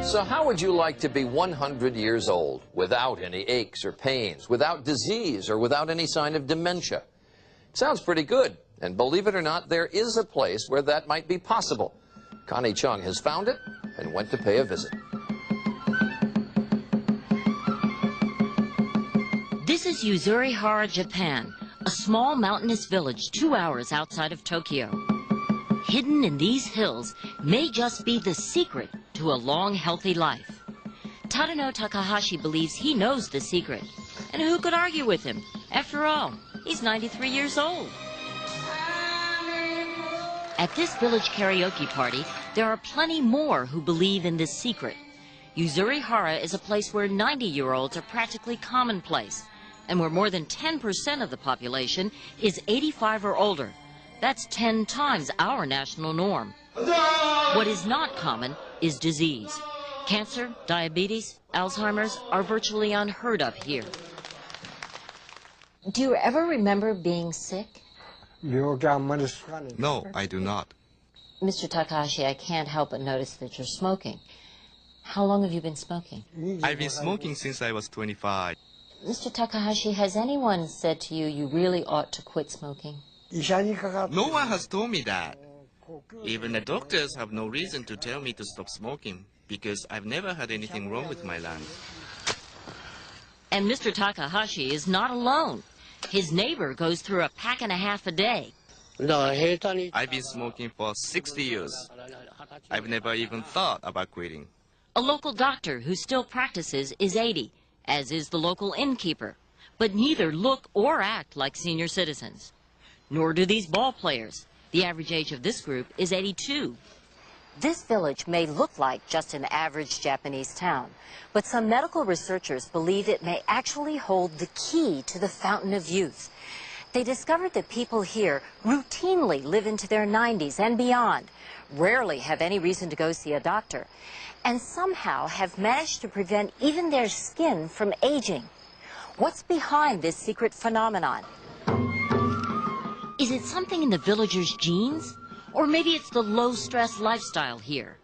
So how would you like to be 100 years old without any aches or pains, without disease, or without any sign of dementia? Sounds pretty good. And believe it or not, there is a place where that might be possible. Connie Chung has found it and went to pay a visit. This is Yuzurihara, Japan, a small mountainous village 2 hours outside of Tokyo. Hidden in these hills may just be the secret to a long, healthy life. Tadano Takahashi believes he knows the secret. And who could argue with him? After all, he's 93 years old. At this village karaoke party, there are plenty more who believe in this secret. Yuzurihara is a place where 90-year-olds are practically commonplace, and where more than 10% of the population is 85 or older. That's 10 times our national norm. What is not common is disease. Cancer, diabetes, Alzheimer's are virtually unheard of here. Do you ever remember being sick? No, I do not. Mr. Takahashi, I can't help but notice that you're smoking. How long have you been smoking? I've been smoking since I was 25. Mr. Takahashi, has anyone said to you you really ought to quit smoking? No one has told me that. Even the doctors have no reason to tell me to stop smoking, because I've never had anything wrong with my lungs. And Mr. Takahashi is not alone. His neighbor goes through a pack and a half a day. I've been smoking for 60 years. I've never even thought about quitting. A local doctor who still practices is 80, as is the local innkeeper. But neither look or act like senior citizens. Nor do these ball players. The average age of this group is 82. This village may look like just an average Japanese town, but some medical researchers believe it may actually hold the key to the fountain of youth. They discovered that people here routinely live into their 90s and beyond, rarely have any reason to go see a doctor, and somehow have managed to prevent even their skin from aging. What's behind this secret phenomenon? Is it something in the villagers' genes? Or maybe it's the low-stress lifestyle here.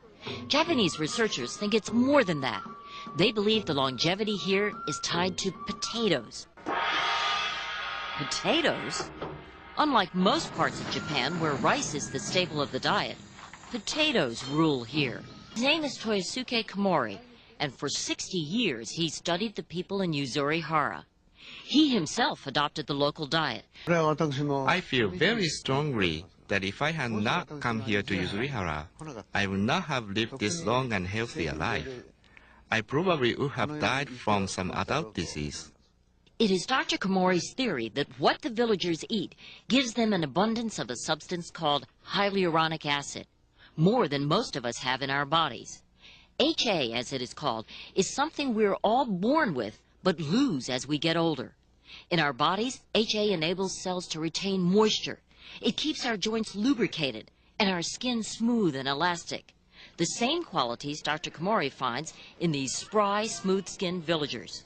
Japanese researchers think it's more than that. They believe the longevity here is tied to potatoes. Potatoes? Unlike most parts of Japan, where rice is the staple of the diet, potatoes rule here. His name is Toyosuke Komori, and for 60 years he studied the people in Yuzurihara. He himself adopted the local diet. I feel very strongly that if I had not come here to Yuzurihara, I would not have lived this long and healthy a life. I probably would have died from some adult disease. It is Dr. Komori's theory that what the villagers eat gives them an abundance of a substance called hyaluronic acid, more than most of us have in our bodies. HA, as it is called, is something we're all born with, but lose as we get older. In our bodies, HA enables cells to retain moisture. It keeps our joints lubricated and our skin smooth and elastic. The same qualities Dr. Komori finds in these spry, smooth-skinned villagers.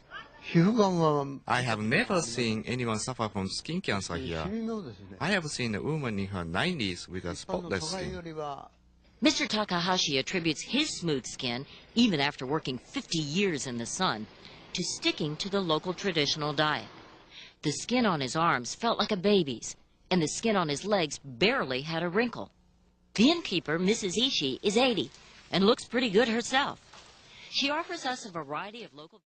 I have never seen anyone suffer from skin cancer here. I have seen a woman in her 90s with a spotless skin. Mr. Takahashi attributes his smooth skin, even after working 50 years in the sun, to sticking to the local traditional diet. The skin on his arms felt like a baby's, and the skin on his legs barely had a wrinkle. The innkeeper, Mrs. Ishii, is 80 and looks pretty good herself. She offers us a variety of local